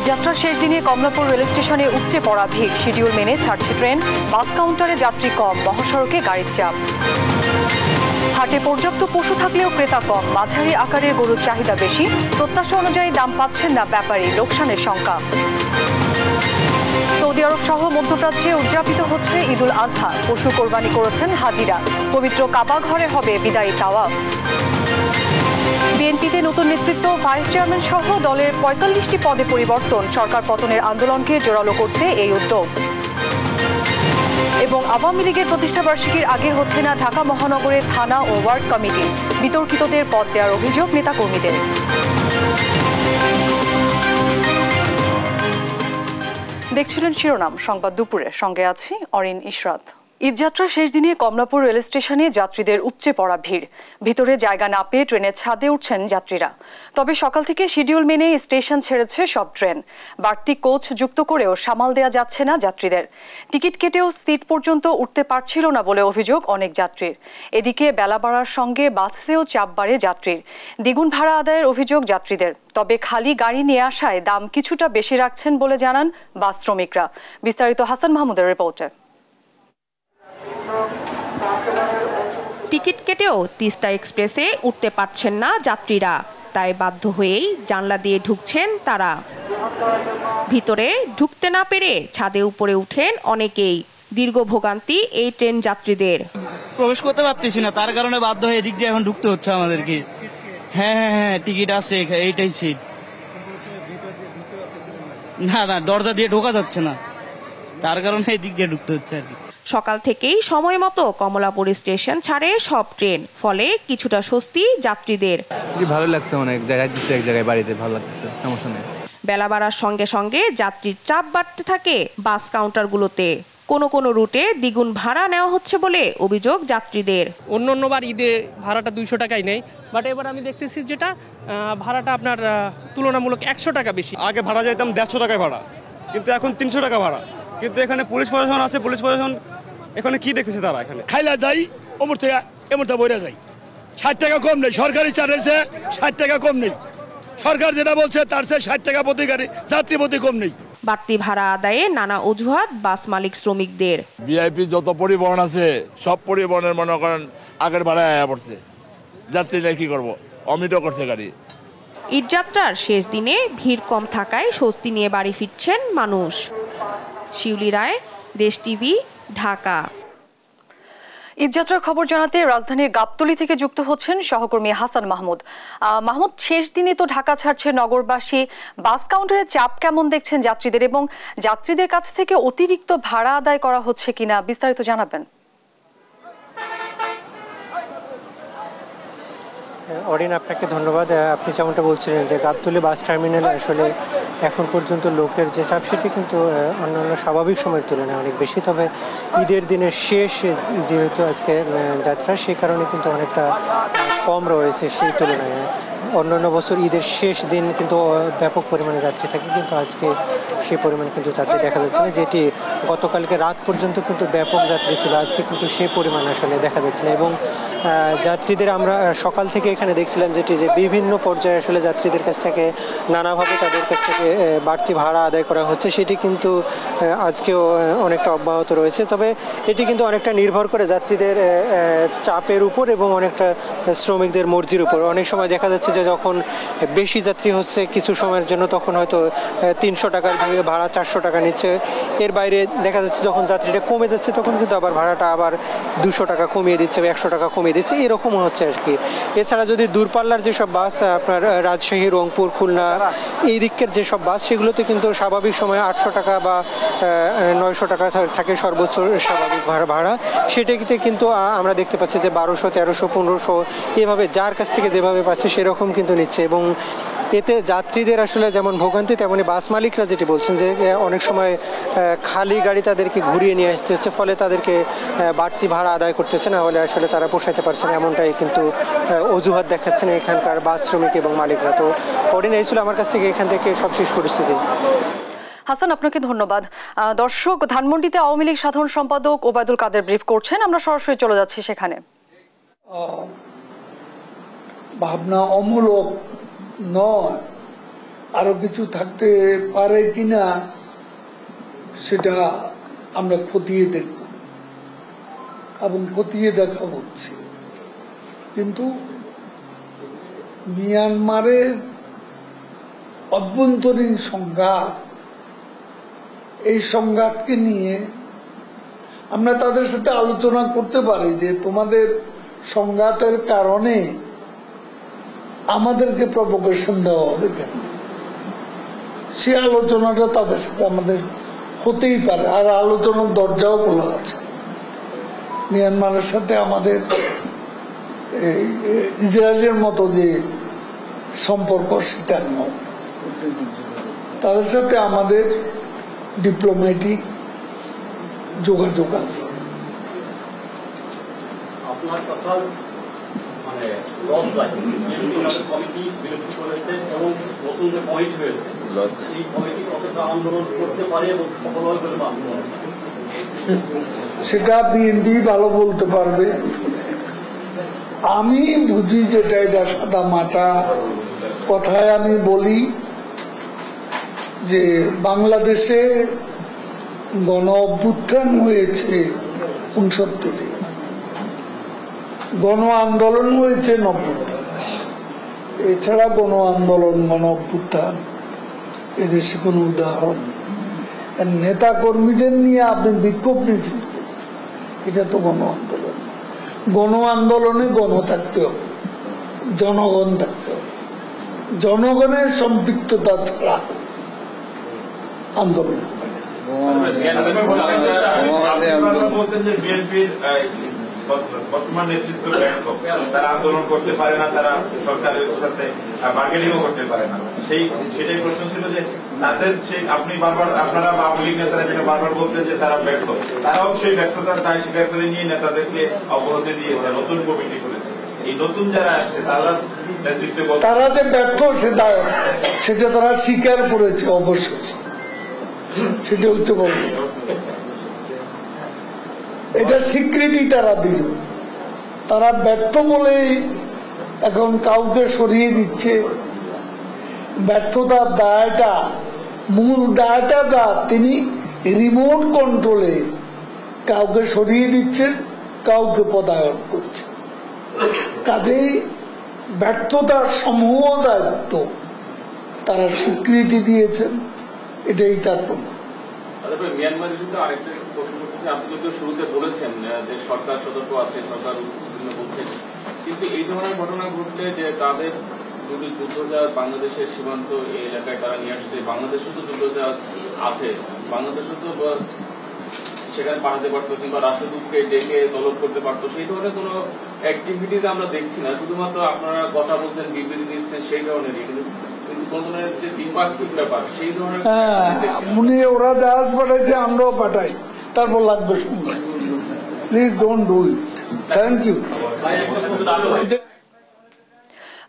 ঈদযাত্রার শেষ দিনে কমলাপুর রেল স্টেশনে উপচে পড়া ভিড়। শিডিউল মেনে ছাড়ছে ট্রেন, বাস কাউন্টারে যাত্রী কম, মহাসড়কে গাড়ির চাপ। হাটে পর্যাপ্ত পশু থাকলেও ক্রেতা কম, মাঝারি আকারের গরুর চাহিদা বেশি। প্রত্যাশা অনুযায়ী দাম পাচ্ছেন না ব্যাপারী, লোকসানের শঙ্কা। সৌদি আরব সহ মধ্যপ্রাচ্যে উদযাপিত হচ্ছে ঈদুল আজহা। পশু কোরবানি করেছেন হাজিরা। পবিত্র কাবা ঘরে হবে বিদায়ী তাওয়াফ। বিএনপিতে নতুন নেতৃত্ব, ভাইস চেয়ারম্যান সহ দলের ৪৫টি পদে পরিবর্তন। সরকার পতনের আন্দোলনকে জোরালো করতে এই উদ্যোগ। এবং আওয়ামী লীগের প্রতিষ্ঠাবার্ষিকীর আগে হচ্ছে না ঢাকা মহানগরের থানা ও ওয়ার্ড কমিটি। বিতর্কিতদের পদ দেওয়ার অভিযোগ নেতাকর্মীদের। দেখছিলেন শিরোনাম সংবাদ দুপুরে, সঙ্গে আছি অরিন ইশরাত। ঈদযাত্রার শেষ দিনে কমলাপুর রেল স্টেশনে যাত্রীদের উপচে পড়া ভিড়। ভিতরে জায়গা না পেয়ে ট্রেনের ছাদে উঠছেন যাত্রীরা। তবে সকাল থেকে শিডিউল মেনে স্টেশন ছেড়েছে সব ট্রেন। বাড়তি কোচ যুক্ত করেও সামাল দেওয়া যাচ্ছে না যাত্রীদের। টিকিট কেটেও সিট পর্যন্ত উঠতে পারছিল না বলে অভিযোগ অনেক যাত্রীর। এদিকে বেলা বাড়ার সঙ্গে বাসেও চাপ বাড়ে যাত্রীর। দ্বিগুণ ভাড়া আদায়ের অভিযোগ যাত্রীদের। তবে খালি গাড়ি নিয়ে আসায় দাম কিছুটা বেশি রাখছেন বলে জানান বাস শ্রমিকরা। বিস্তারিত হাসান মাহমুদের রিপোর্টে। টিকিট কেটেও তিস্তা এক্সপ্রেসে উঠতে পারছেন না যাত্রীরা, তাই বাধ্য হয়েই জানলা দিয়ে ঢুকছেন তারা। ভিতরে ঢুকতে না পেরে ছাদে উপরে উঠেন অনেকেই। দীর্ঘ ভোগান্তি এই ট্রেন যাত্রীদের। প্রবেশ করতে পারতেছি না, তার কারণে বাধ্য হয়ে এদিক দিয়ে এখন ঢুকতে হচ্ছে আমাদেরকে। হ্যাঁ, টিকিট আছে, এইটাই সিট। না, দরজা দিয়ে ঢোকা যাচ্ছে না, তার কারণে এদিক দিয়ে ঢুকতে হচ্ছে আর কি। সকাল থেকেই সময় মতো কমলাপুর স্টেশন ছাড়ে সব ট্রেন, ফলে কিছুটা স্বস্তি যাত্রীদের। ভালো লাগছে, অনেক জায়গায় দিচ্ছে, এক জায়গায় বাড়িতে ভালো লাগছে, সমস্যা নেই। বেলা বাড়ার সঙ্গে সঙ্গে যাত্রীর চাপ বাড়তে থাকে বাস কাউন্টারগুলোতে। কোনো রুটে দ্বিগুণ ভাড়া নেওয়া হচ্ছে বলে অভিযোগ যাত্রীদের। অন্যবার ঈদে ভাড়াটা 200 টাকাই নেই, বাট এবার আমি দেখতেছি যেটা ভাড়াটা আপনার তুলনামূলক 100 টাকা বেশি। আগে ভাড়া যাইতাম 150 টাকায় ভাড়া, কিন্তু এখন 300 টাকা ভাড়া। কিন্তু এখানে পুলিশ প্রশাসন আছে, পুলিশ প্রশাসন এখানে কি দেখতেছে তারা? এখানে খাইলা যাই অমর থেকে এমরটা বইরা যাই, 60 টাকা কম নেই। সরকারি চার্জে 60 টাকা কম নেই। সরকার যেটা বলছে তার চেয়ে 60 টাকা প্রতি গাড়ি যাত্রী প্রতি কম নেই। বাড়তি ভাড়া আদায়ে নানা অজুহাত বাস মালিক শ্রমিকদের। ভিআইপি যত পরিবহন আছে সব পরিবহনের মনে করেন আগের ভাড়ায় আয়া পড়ছে, যাত্রীরা কি করবো, অমিট করছে গাড়ি। ঈদযাত্রার শেষ দিনে ভিড় কম থাকায় স্বস্তি নিয়ে বাড়ি ফিরছেন মানুষ। শিউলি রায়, দেশ টিভি, ঢাকা। ঈদযাত্রার খবর জানাতে রাজধানীর গাবতলী থেকে যুক্ত হচ্ছেন সহকর্মী হাসান মাহমুদ। মাহমুদ, শেষ দিনে তো ঢাকা ছাড়ছে নগরবাসী, বাস কাউন্টারে চাপ কেমন দেখছেন যাত্রীদের এবং যাত্রীদের কাছ থেকে অতিরিক্ত ভাড়া আদায় করা হচ্ছে কিনা বিস্তারিত জানাবেন। অরিন, আপনাকে ধন্যবাদ। আপনি যেমনটা বলছিলেন যে গাবতলী বাস টার্মিনালে আসলে এখন পর্যন্ত লোকের যে চাপ সেটি কিন্তু অন্যান্য স্বাভাবিক সময়ের তুলনায় অনেক বেশি। তবে ঈদের দিনের শেষ যেহেতু আজকে যাত্রা, সেই কারণে কিন্তু অনেকটা কম রয়েছে সেই তুলনায়। অন্যান্য বছর ঈদের শেষ দিন কিন্তু ব্যাপক পরিমাণে যাত্রী থাকে, কিন্তু আজকে সেই পরিমাণ কিন্তু যাত্রী দেখা যাচ্ছে না। যেটি গতকালকে রাত পর্যন্ত কিন্তু ব্যাপক যাত্রী ছিল, আজকে কিন্তু সেই পরিমাণ আসলে দেখা যাচ্ছে না। এবং যাত্রীদের আমরা সকাল থেকে এখানে দেখছিলাম যেটি যে বিভিন্ন পর্যায়ে আসলে যাত্রীদের কাছ থেকে নানাভাবে তাদের কাছ থেকে বাড়তি ভাড়া আদায় করা হচ্ছে, সেটি কিন্তু আজকেও অনেকটা অব্যাহত রয়েছে। তবে এটি কিন্তু অনেকটা নির্ভর করে যাত্রীদের চাপের উপর এবং অনেকটা শ্রমিকদের মর্জির উপর। অনেক সময় দেখা যাচ্ছে যে যখন বেশি যাত্রী হচ্ছে কিছু সময়ের জন্য তখন হয়তো 300 টাকার ভাড়া 400 টাকা নিচ্ছে। এর বাইরে দেখা যাচ্ছে যখন যাত্রীটা কমে যাচ্ছে তখন কিন্তু আবার ভাড়াটা আবার 200 টাকা কমিয়ে দিচ্ছে বা 100 টাকা কমিয়ে দিচ্ছে, এরকমও হচ্ছে আর কি। এছাড়া যদি দূরপাল্লার যেসব বাস আপনার রাজশাহী, রংপুর, খুলনা এই দিকের যেসব বাস, সেগুলোতে কিন্তু স্বাভাবিক সময়ে 800 টাকা বা 900 টাকা থাকে সর্বোচ্চ স্বাভাবিক ভাড়া। সেটাতে কিন্তু আমরা দেখতে পাচ্ছি যে 1200, 1300, 1500 এভাবে যার কাছ থেকে যেভাবে পাচ্ছে সেরকম কিন্তু নিচ্ছে। এবং এতে যাত্রীদের আসলে যেমন ভোগান্তি, তেমনি বাস মালিকরা যেটি বলছেন যে অনেক সময় খালি গাড়ি তাদেরকে ঘুরিয়ে নিয়ে আসতে হচ্ছে, ফলে তাদেরকে বাড়তি ভাড়া আদায় করতেছে, না হলে আসলে তারা পোষাইতে পারছে না, এমনটাই কিন্তু অজুহাত দেখাচ্ছেন এখানকার বাস শ্রমিক এবং মালিকরা। তো অরিন, এই ছিল আমার কাছ থেকে এখান থেকে সবশেষ পরিস্থিতি। হাসান, আপনাকে ধন্যবাদ। দর্শক, ধানমন্ডিতে আওয়ামী লীগ সাধারণ সম্পাদক ওবায়দুল কাদের ব্রিফ করছেন, আমরা সরাসরি চলে যাচ্ছি সেখানে। ভাবনা অমূলক নয়, আরো কিছু থাকতে পারে কিনা সেটা আমরা খতিয়ে দেখব এবং খতিয়ে দেখা হচ্ছে। কিন্তু মিয়ানমারের অভ্যন্তরীণ সংঘাত, এই সংঘাতকে নিয়ে আমরা তাদের সাথে আলোচনা করতে পারি যে তোমাদের সংঘাতের কারণে আমাদেরকে প্রভোকেশন দেওয়া হবে কেন, সে আলোচনাটা তাদের সাথে আমাদের হতেই পারে। আর আলোচনার দরজাও খোলা আছে। মিয়ানমারের সাথে আমাদের ইসরায়েলের মতো যে সম্পর্ক সেটা নয়, তাদের সাথে আমাদের ডিপ্লোম্যাটিক যোগাযোগ আছে। আপনার কথা মানে কমিটি বিরক্তি করেছে এবং নতুন যে পয়েন্ট হয়েছে এই কমিটি কতটা আন্দোলন করতে পারে এবং সফল হবে বলে আন্দোলন সেটা বিএনপি ভালো বলতে পারবে। আমি বুঝি যেটা এটা সাদা মাটা কথায় আমি বলি যে বাংলাদেশে গণ অভ্যুত্থান হয়েছে ৬৯, গণ আন্দোলন হয়েছে ৯০। এছাড়া গণ আন্দোলন গণ অভ্যুত্থান এদেশে কোনো উদাহরণ নেই। নেতা কর্মীদের নিয়ে আপনি বিক্ষোভ মিছিল, এটা তো গণ আন্দোলন। গণ আন্দোলনে গণ থাকতে হবে, জনগণ থাকতে হবে। জনগণের সম্পৃক্ততা ছাড়া আন্দোলন হবে না। বর্তমান নেতৃত্ব ব্যর্থ, তারা আন্দোলন করতে পারে না, তারা সরকারের সাথে বার্গেনিংও করতে পারে না। সেটাই প্রশ্ন ছিল যে তাদের আপনি বারবার আপনারা আওয়ামী লীগ নেতারা যেটা বারবার বলতেন যে তারা ব্যর্থ, তারাও সেই ব্যর্থতার দায় স্বীকার করে নিয়ে নেতাদেরকে অবগতি দিয়েছে, নতুন কমিটি করেছে। এই নতুন যারা আসছে তারা নেতৃত্ব, তারা যে ব্যর্থ সেটা তারা স্বীকার করেছে অবশ্যই, সেটা হচ্ছে বল, এটা স্বীকৃতি তারা দিল। তারা ব্যর্থ বলেই এখন কাউকে সরিয়ে দিচ্ছে। ব্যর্থতার দায়টা, মূল দায়টা যা, তিনি রিমোট কন্ট্রোলে কাউকে সরিয়ে দিচ্ছেন, কাউকে পদায়ন করছেন। কাজেই ব্যর্থতার সমূহ দায়িত্ব তারা স্বীকৃতি দিয়েছেন, এটাই তার প্রমাণ। মিয়ানমারের শুধু আরেকটা প্রশ্ন করতেছে, আপনি তো শুরুতে বলেছেন যে সরকার সতর্ক আছে, সরকার বলছেন, কিন্তু এই ধরনের ঘটনা ঘটলে যে তাদের দুটি যুদ্ধজাহাজ বাংলাদেশের সীমান্ত এই এলাকায় তারা নিয়ে আসছে, বাংলাদেশও তো যুদ্ধজাহাজ আছে, বাংলাদেশও তো সেখানে পাঠাতে পারতো কিংবা রাষ্ট্রদূতকে ডেকে তলব করতে পারতো। সেই ধরনের কোনো অ্যাক্টিভিটিস আমরা দেখছি না, শুধুমাত্র আপনারা কথা বলছেন, বিবৃতি দিচ্ছেন সেই ধরনেরই, কিন্তু যে দ্বিপাক্ষিক ব্যাপার সেই ধরনের। উনি ওরা জাহাজ পাঠাইছে, আমরাও পাঠাই, তারপর লাগবে শুনবেন। Please don't do it. Thank you.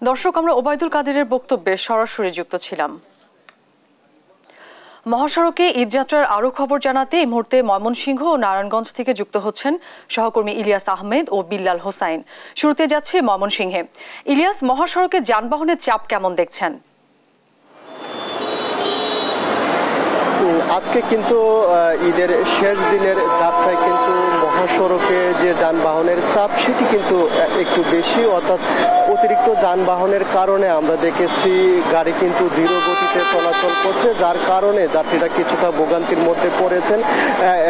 দর্শক, আমরা ওবায়দুল কাদেরের বক্তব্যে সরাসরি যুক্ত ছিলাম। মহাসড়কে ঈদযাত্রার আরও খবর জানাতে এই মুহূর্তে ময়মনসিংহ ও নারায়ণগঞ্জ থেকে যুক্ত হচ্ছেন সহকর্মী ইলিয়াস আহমেদ ও বিল্লাল হোসাইন। শুরুতে যাচ্ছে ময়মনসিংহে। ইলিয়াস, মহাসড়কে যানবাহনের চাপ কেমন দেখছেন? আজকে কিন্তু ঈদের শেষ দিনের যাত্রায় কিন্তু মহাসড়কে যে যানবাহনের চাপ সেটি কিন্তু একটু বেশি, অর্থাৎ অতিরিক্ত যানবাহনের কারণে আমরা দেখেছি গাড়ি কিন্তু ধীর গতিতে চলাচল করছে, যার কারণে যাত্রীরা কিছুটা ভোগান্তির মধ্যে পড়েছেন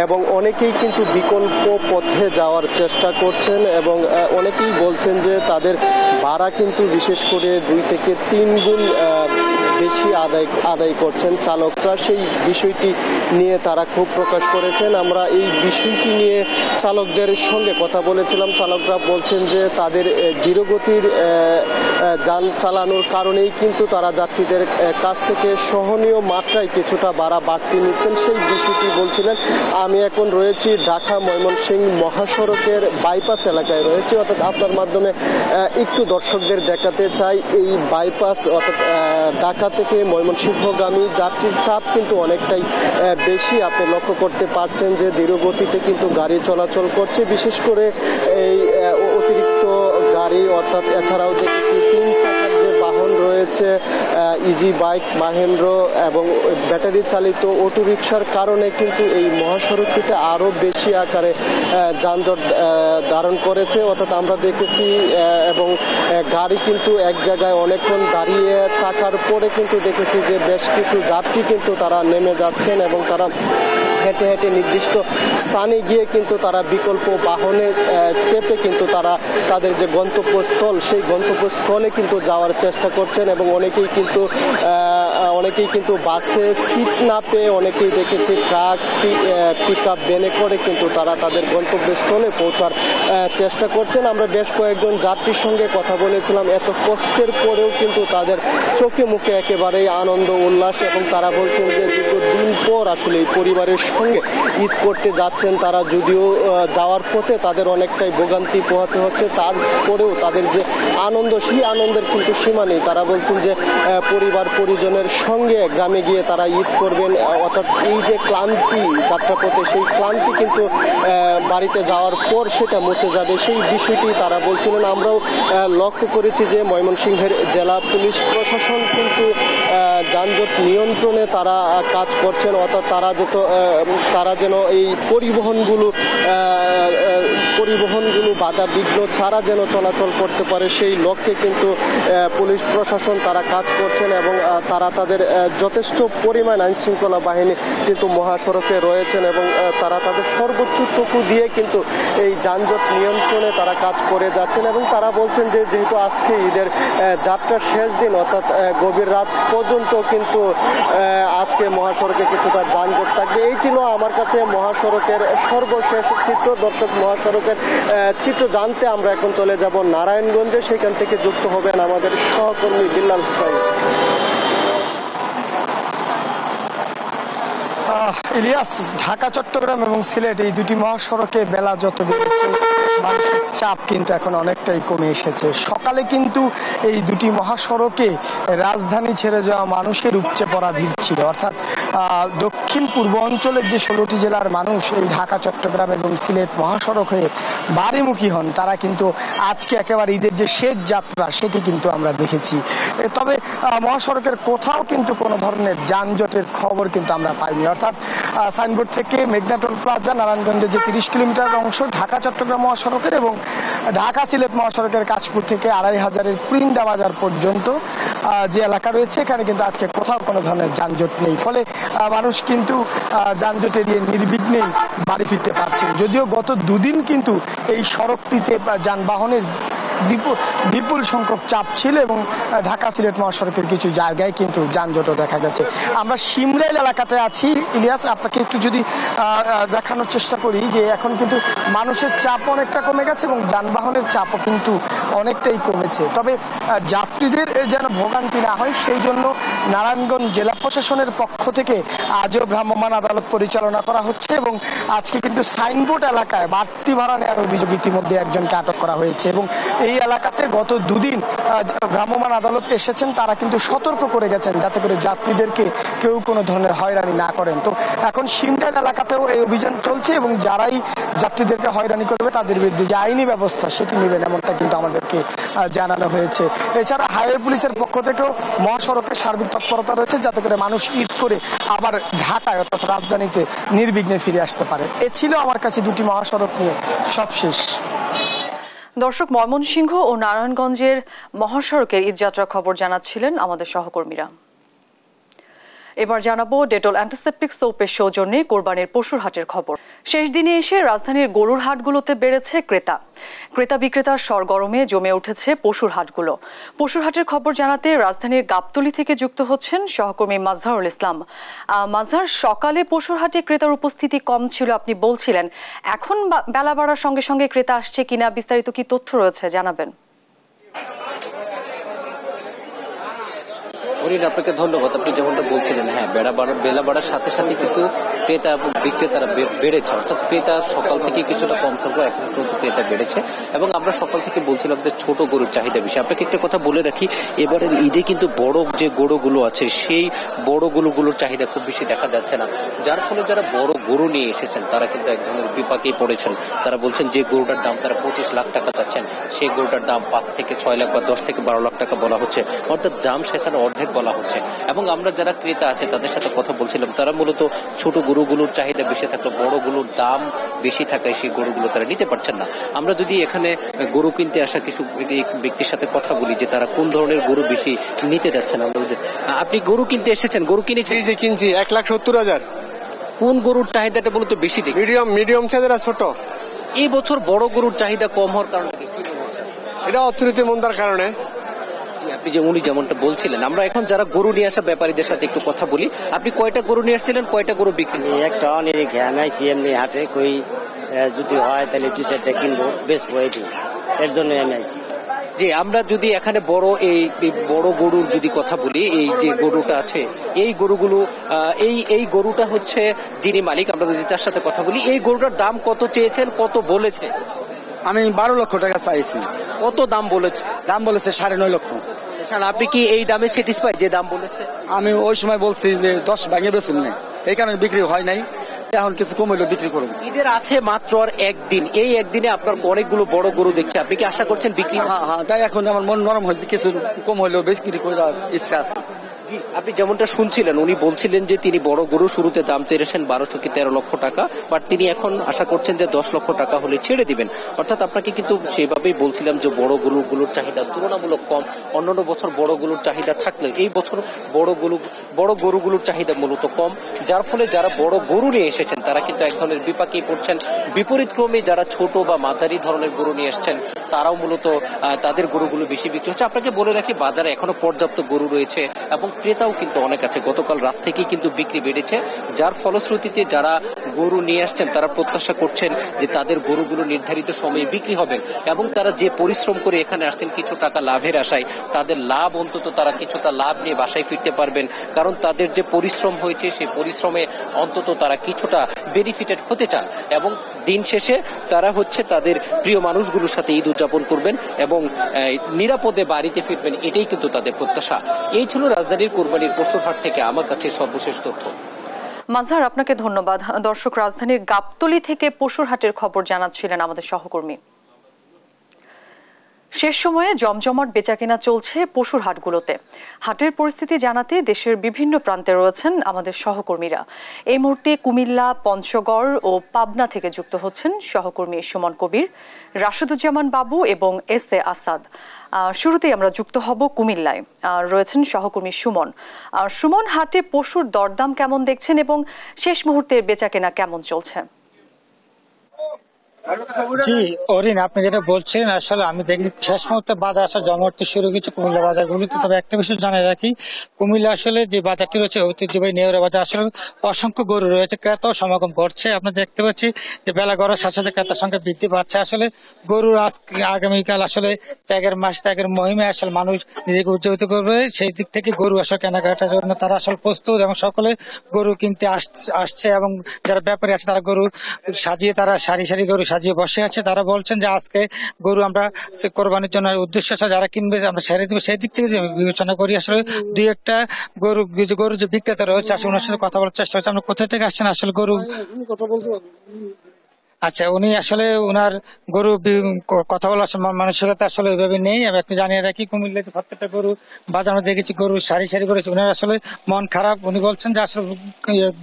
এবং অনেকেই কিন্তু বিকল্প পথে যাওয়ার চেষ্টা করছেন এবং অনেকেই বলছেন যে তাদের ভাড়া কিন্তু বিশেষ করে 2 থেকে 3 গুণ বেশি আদায় করছেন চালকরা। সেই বিষয়টি নিয়ে তারা ক্ষোভ প্রকাশ করেছেন। আমরা এই বিষয়টি নিয়ে চালকদের সঙ্গে কথা বলেছিলাম। চালকরা বলছেন যে তাদের ধীরগতির যান চালানোর কারণেই কিন্তু তারা যাত্রীদের কাছ থেকে সহনীয় মাত্রায় কিছুটা ভাড়া বাড়তি নিচ্ছেন, সেই বিষয়টি বলছিলেন। আমি এখন রয়েছি ঢাকা ময়মনসিংহ মহাসড়কের বাইপাস এলাকায় রয়েছে, অর্থাৎ আপনার মাধ্যমে একটু দর্শকদের দেখাতে চাই এই বাইপাস, অর্থাৎ ঢাকা থেকে ময়মনসিংহগামী যাত্রীর চাপ কিন্তু অনেকটাই বেশি। আপনি লক্ষ্য করতে পারছেন যে ধীরগতিতে কিন্তু গাড়ি চলাচল করছে, বিশেষ করে এই অতিরিক্ত গাড়ি, অর্থাৎ এছাড়াও দেখেছি 3 চাকার যে বাহন রয়েছে ইজি বাইক, মাহেন্দ্র এবং ব্যাটারি চালিত অটোরিকশার কারণে কিন্তু এই মহাসড়কটিতে আরও বেশি আকারে যানজট ধারণ করেছে। অর্থাৎ আমরা দেখেছি এবং গাড়ি কিন্তু এক জায়গায় অনেকক্ষণ দাঁড়িয়ে থাকার পরে কিন্তু দেখেছি যে বেশ কিছু যাত্রী কিন্তু তারা নেমে যাচ্ছেন এবং তারা হেঁটে হেঁটে নির্দিষ্ট স্থানে গিয়ে কিন্তু তারা বিকল্প বাহনে চেপে কিন্তু তারা তাদের যে গন্তব্যস্থল সেই গন্তব্যস্থলে কিন্তু যাওয়ার চেষ্টা করছেন এবং অনেকেই কিন্তু বাসে সিট না পেয়ে অনেকেই দেখেছি ট্রাক, পিক আপ ভ্যানে করে কিন্তু তারা তাদের গন্তব্যস্থলে পৌঁছার চেষ্টা করছেন। আমরা বেশ কয়েকজন যাত্রীর সঙ্গে কথা বলেছিলাম, এত কষ্টের পরেও কিন্তু তাদের চোখে মুখে একেবারেই আনন্দ উল্লাস এবং তারা বলছেন যে দীর্ঘদিন পর আসলে পরিবারের সঙ্গে ঈদ করতে যাচ্ছেন। তারা যদিও যাওয়ার পথে তাদের অনেকটাই ভোগান্তি পোহাতে হচ্ছে, তারপরেও তাদের যে আনন্দ সেই আনন্দের কিন্তু সীমা নেই। তারা বলছেন যে পরিবার পরিজনের সঙ্গে গ্রামে গিয়ে তারা ঈদ করবেন, অর্থাৎ এই যে ক্লান্তি যাত্রাপথে সেই ক্লান্তি কিন্তু বাড়িতে যাওয়ার পর সেটা মুছে যাবে, সেই বিষয়টি তারা বলছিলেন। আমরাও লক্ষ্য করেছি যে ময়মনসিংহের জেলা পুলিশ প্রশাসন কিন্তু যানজট নিয়ন্ত্রণে তারা কাজ করছেন, অর্থাৎ তারা যেন এই পরিবহনগুলো বাধা বিঘ্ন ছাড়া যেন চলাচল করতে পারে সেই লক্ষ্যে কিন্তু পুলিশ প্রশাসন তারা কাজ করছেন এবং তারা তাদের যথেষ্ট পরিমাণ আইনশৃঙ্খলা বাহিনী কিন্তু মহাসড়কে রয়েছেন এবং তারা তাদের সর্বোচ্চটুকু দিয়ে কিন্তু এই যানজট নিয়ন্ত্রণে তারা কাজ করে যাচ্ছেন এবং তারা বলছেন যে যেহেতু আজকে ঈদের যাত্রার শেষ দিন, অর্থাৎ গভীর রাত পর্যন্ত কিন্তু আজকে মহাসড়কে কিছুটা যানজট থাকবে। এই ছিল আমার কাছে মহাসড়কের সর্বশেষ চিত্র। দর্শক, মহাসড়কের চিত্র জানতে আমরা এখন চলে যাব নারায়ণগঞ্জে, সেখান থেকে যুক্ত হবেন আমাদের সহকর্মী বিল্লাল হুসাইন। ইলিয়াস, ঢাকা, চট্টগ্রাম এবং সিলেট এই দুটি মহাসড়কে বেলা যত বেড়েছে মানুষের চাপ কিন্তু এখন অনেকটাই কমে এসেছে। সকালে কিন্তু এই দুটি মহাসড়কে রাজধানী ছেড়ে যাওয়া মানুষের উপচে পড়া ভিড় ছিল, অর্থাৎ দক্ষিণ পূর্ব অঞ্চলের যে 16টি জেলার মানুষ এই ঢাকা, চট্টগ্রাম এবং সিলেট মহাসড়ক হয়ে বাড়িমুখী হন, তারা কিন্তু আজকে একেবারে ঈদের যে শেষ যাত্রা সেটি কিন্তু আমরা দেখেছি। তবে মহাসড়কের কোথাও কিন্তু কোনো ধরনের যানজটের খবর কিন্তু আমরা পাইনি, অর্থাৎ সাইনবোর্ড থেকে মেঘনা টোল প্লাজা, নারায়ণগঞ্জের যে 30 কিলোমিটার অংশ ঢাকা চট্টগ্রাম মহাসড়কের এবং ঢাকা সিলেট মহাসড়কের কাশপুর থেকে 2500-এর প্রিন্ডা বাজার পর্যন্ত যে এলাকা রয়েছে এখানে কিন্তু আজকে কোথাও কোনো ধরনের যানজট নেই। ফলে মানুষ কিন্তু যানজট এড়িয়ে নির্বিঘ্নেই বাড়ি ফিরতে পারছেন। যদিও গত দুদিন কিন্তু এই সড়কটিতে যানবাহনের বিপুল সংখ্যক চাপ ছিল এবং ঢাকা সিলেট মহাসড়কের কিছু জায়গায় কিন্তু যানজটও দেখা গেছে। আমরা শিমরাইল এলাকাতে আছি। ইলিয়াস, আপনাকে একটু যদি দেখানোর চেষ্টা করি যে এখন কিন্তু মানুষের চাপ অনেকটা কমে গেছে এবং যানবাহনের চাপও কিন্তু অনেকটাই কমেছে। তবে যাত্রীদের যেন ভোগান্তি না হয় সেই জন্য নারায়ণগঞ্জ জেলা প্রশাসনের পক্ষ থেকে আজও ভ্রাম্যমাণ আদালত পরিচালনা করা হচ্ছে এবং আজকে কিন্তু সাইনবোর্ড এলাকায় বাড়তি ভাড়া নেওয়ার অভিযোগ ইতিমধ্যে একজনকে আটক করা হয়েছে এবং এই এলাকাতে গত দুদিন ভ্রাম্যমাণ আদালত এসেছেন, তারা কিন্তু সতর্ক করে গেছেন যাতে করে যাত্রীদেরকে কেউ কোনো ধরনের হয়রানি না করেন। তো এখন শিমরাইল এলাকাতেও এই অভিযান চলছে এবং যারাই যাত্রীদেরকে হয়রানি করবে তাদের বিরুদ্ধে যে আইনি ব্যবস্থা সেটি নেবেন এমনটা কিন্তু আমাদেরকে জানানো হয়েছে। এছাড়া হাইওয়ে পুলিশের পক্ষ থেকেও মহাসড়কে সার্বিক তৎপরতা রয়েছে যাতে করে মানুষ ঈদ করে আবার ঢাকায় অর্থাৎ রাজধানীতে নির্বিঘ্নে ফিরে আসতে পারে। এ ছিল আমার কাছে দুটি মহাসড়ক নিয়ে সবশেষ। দর্শক, ময়মনসিংহ ও নারায়ণগঞ্জের মহাসড়কের ঈদযাত্রার খবর জানাচ্ছিলেন আমাদের সহকর্মীরা। এবার জানাবো ডেটল অ্যান্টিসেপটিক সোপের সৌজন্যে কোরবানির পশুর হাটের খবর। শেষ দিনে এসে রাজধানীর গরুর হাটগুলোতে বেড়েছে ক্রেতা বিক্রেতার সরগরমে জমে উঠেছে পশুর হাটগুলো। পশুর হাটের খবর জানাতে রাজধানীর গাবতলী থেকে যুক্ত হচ্ছেন সহকর্মী মাজহারুল ইসলাম। মাজহার, সকালে পশুর হাটে ক্রেতার উপস্থিতি কম ছিল আপনি বলছিলেন, এখন বেলা বাড়ার সঙ্গে সঙ্গে ক্রেতা আসছে কিনা, বিস্তারিত কি তথ্য রয়েছে জানাবেন? আপনাকে ধন্যবাদ। আপনি যেমনটা বলছিলেন, হ্যাঁ, বেলা বাড়ার সাথে সাথে কিন্তু ক্রেতা এবং বিক্রেতারা বেড়েছে, অর্থাৎ ক্রেতা সকাল থেকে কিছুটা কম সংখ্যক, এখন পর্যন্ত ক্রেতা বেড়েছে এবং আমরা সকাল থেকে বলছিলাম যে ছোট গরুর চাহিদা বেশি। আপনাকে একটা কথা বলে রাখি, এবারের ঈদে কিন্তু বড় যে গরুগুলো আছে সেই বড় গরুগুলোর চাহিদা খুব বেশি দেখা যাচ্ছে না, যার ফলে যারা বড় গরু নিয়ে এসেছেন তারা কিন্তু এক ধরনের বিপাকেই পড়েছেন। তারা বলছেন যে গরুটার দাম তারা 25 লাখ টাকা চাচ্ছেন, সেই গরুটার দাম 5 থেকে 6 লাখ বা 10 থেকে 12 লাখ টাকা বলা হচ্ছে, অর্থাৎ দাম সেখানে অর্ধেক বলা হচ্ছে। এবং আমরা যারা ক্রেতা আছে তাদের সাথে কথা বলছিলাম, তারা মূলত ছোট গরুগুলোর চাহিদা বেশি থাকলে বড়গুলোর দাম বেশি থাকায় সেই গরুগুলো তারা নিতে পারছেন না। আমরা যদি এখানে গরু কিনতে আসা কিছু ব্যক্তির সাথে কথা বলি যে তারা কোন ধরনের গরু বেশি নিতে যাচ্ছেন, আপনি গরু কিনতে এসেছেন, গরু কিনেছেন? কিনছি 1,70,000। কোন গরুর চাহিদাটা বলতো বেশি? মিডিয়াম সাইজের ছোট। এই বছর বড় গরুর চাহিদা কম হওয়ার কারণে এটা অর্থনীতি মন্দার কারণে। আপনি যে উনি যেমনটা বলছিলেন, আমরা এখন যারা গরু নিয়ে আসা ব্যাপারীদের সাথে একটু কথা বলি। আপনি কয়টা গরু নিয়ে আসছিলেন, কয়টা গরু বিক্রি? একটা অনেক আনাইছি এমনি হাটে, কই যদি হয় তাহলে 2-4টা কিনবো, বেচবো, এর জন্য আমি আইছি। যে আমরা যদি এখানে বড় এই বড় গরুর যদি কথা বলি, এই যে গরুটা আছে এই গরুগুলো এই গরুটা হচ্ছে যিনি মালিক, আমরা যদি তার সাথে কথা বলি, এই গরুটার দাম কত চেয়েছেন, কত বলেছে? আমি 12 লক্ষ টাকা চাইছি। কত দাম বলেছে? দাম বলেছে 9.5 লক্ষ। আপনি কি এই দামে স্যাটিসফাই যে দাম বলেছে? আমি ওই সময় বলছি যে 10 ভাঙে বেচুন না, এই কারণে বিক্রি হয় নাই। এখন কিছু কম হইলো বিক্রি করুন। ঈদের আছে মাত্র আর একদিন, এই একদিনে আপনার অনেকগুলো বড় গরু দেখছে, আপনি কি আশা করছেন বিক্রি? হ্যাঁ, তাই এখন আমার মন নরম হয়েছে, কিছু কম হইলেও বিক্রি করার ইচ্ছা আছে। আপনি যেমনটা শুনছিলেন, উনি বলছিলেন যে তিনি বড় গরু শুরুতে দাম চেয়েছেন 12 থেকে 13 লক্ষ টাকা, বাট তিনি এখন আশা করছেন যে 10 লক্ষ টাকা হলে ছেড়ে দিবেন। অর্থাৎ আপনাকে কিন্তু সেভাবেই বলছিলাম যে বড় গরুগুলোর চাহিদা তুলনামূলক কম। অন্যান্য বছর বড় গরুর চাহিদা থাকলে এই বছর বড় গরুগুলোর চাহিদা মূলত কম, যার ফলে যারা বড় গরু নিয়ে এসেছেন তারা কিন্তু এক ধরনের বিপাকেই পড়ছেন। বিপরীত ক্রমে যারা ছোট বা মাঝারি ধরনের গরু নিয়ে এসছেন তারাও মূলত তাদের গরুগুলো বেশি বিক্রি হচ্ছে। আপনাকে বলে রাখি, বাজারে এখনো পর্যাপ্ত গরু রয়েছে এবং ক্রেতাও কিন্তু অনেক আছে। গতকাল রাত থেকেই কিন্তু বিক্রি বেড়েছে, যার ফলশ্রুতিতে যারা গরু নিয়ে আসছেন তারা প্রত্যাশা করছেন যে তাদের গরুগুলো নির্ধারিত সময়ে বিক্রি হবে এবং তারা যে পরিশ্রম করে এখানে আসছেন কিছু টাকা লাভের আশায়, তাদের লাভ অন্তত তারা কিছুটা লাভ নিয়ে বাসায় ফিরতে পারবেন, কারণ তাদের যে পরিশ্রম হয়েছে সেই পরিশ্রমে অন্তত তারা কিছুটা বেনিফিটেড হতে চান এবং দিন শেষে তারা হচ্ছে তাদের প্রিয় মানুষগুলোর সাথে ঈদ উদযাপন করবেন এবং নিরাপদে বাড়িতে ফিরবেন, এটাই কিন্তু তাদের প্রত্যাশা। এই ছিল রাজধানীর কোরবানির পশুর হাট থেকে আমার কাছে সর্বশেষ তথ্য। মাজহার, আপনাকে ধন্যবাদ। দর্শক, রাজধানীর গাবতলী থেকে পশুর হাটের খবর জানাচ্ছিলেন আমাদের সহকর্মী। শেষ সময়ে জমজমাট বেচাকেনা চলছে পশুর হাটগুলোতে। হাটের পরিস্থিতি জানাতে দেশের বিভিন্ন প্রান্তে রয়েছেন আমাদের সহকর্মীরা। এই মুহূর্তে কুমিল্লা, পঞ্চগড় ও পাবনা থেকে যুক্ত হচ্ছেন সহকর্মী সুমন কবির, রাশেদুজ্জামান বাবু এবং এস.এ. আসাদ। শুরুতেই আমরা যুক্ত হব কুমিল্লায়, রয়েছেন সহকর্মী সুমন। সুমন, হাটে পশুর দরদাম কেমন দেখছেন এবং শেষ মুহূর্তের বেচাকেনা কেমন চলছে? জি অরিন, আপনি যেটা বলছেন আসলে আমি দেখি শেষ মুহূর্তে বাজার আসা জমাতে শুরু হয়েছে কুমিল্লা বাজারগুলিতে। তবে একটা বিষয় জানিয়ে রাখি, কুমিল্লা আসলে যে বাজারটি রয়েছে ঐতিহ্যবাহী নেওরা বাজার, আসলে অসংখ্য গরু রয়েছে, ক্রেতাও সমাগম করছে। আমরা দেখতে পাচ্ছি যে বেলা গড়ার সাথে সাথে ক্রেতার সংখ্যা বৃদ্ধি পাচ্ছে। আসলে গরুর আগামীকাল আসলে ত্যাগের মাস, ত্যাগের মহিমে আসলে মানুষ নিজেকে উজ্জীবিত করবে, সেই দিক থেকে গরু আসলে কেনাকাটার জন্য তারা আসলে প্রস্তুত এবং সকলে গরু কিনতে আসছে এবং যারা ব্যাপারী আছে তারা গরু সাজিয়ে, তারা সারি সারি গরু সাজিয়ে বসে আছে। তারা বলছেন যে আজকে গরু আমরা কোরবানির জন্য উদ্দেশ্য আছে, যারা কিনবে আমরা ছেড়ে দেবো। সেই দিক থেকে যে বিবেচনা করি আসলে দুই একটা গরু যে বিক্রেতা রয়েছে আসলে ওনার সাথে কথা বলার চেষ্টা হচ্ছে। আমরা কোথা থেকে আসছেন আসলে গরু কথা বলতে আচ্ছা, উনি আসলে ওনার গরু কথা বলার মানসিকতা আসলে ওইভাবে নেই। আমি আপনি জানিয়ে রাখি, কুমিল্লাতে প্রত্যেকটা গরু বাজার মধ্যে দেখেছি গরু সারি সারি করেছে। ওনার আসলে মন খারাপ। উনি বলছেন যে আসলে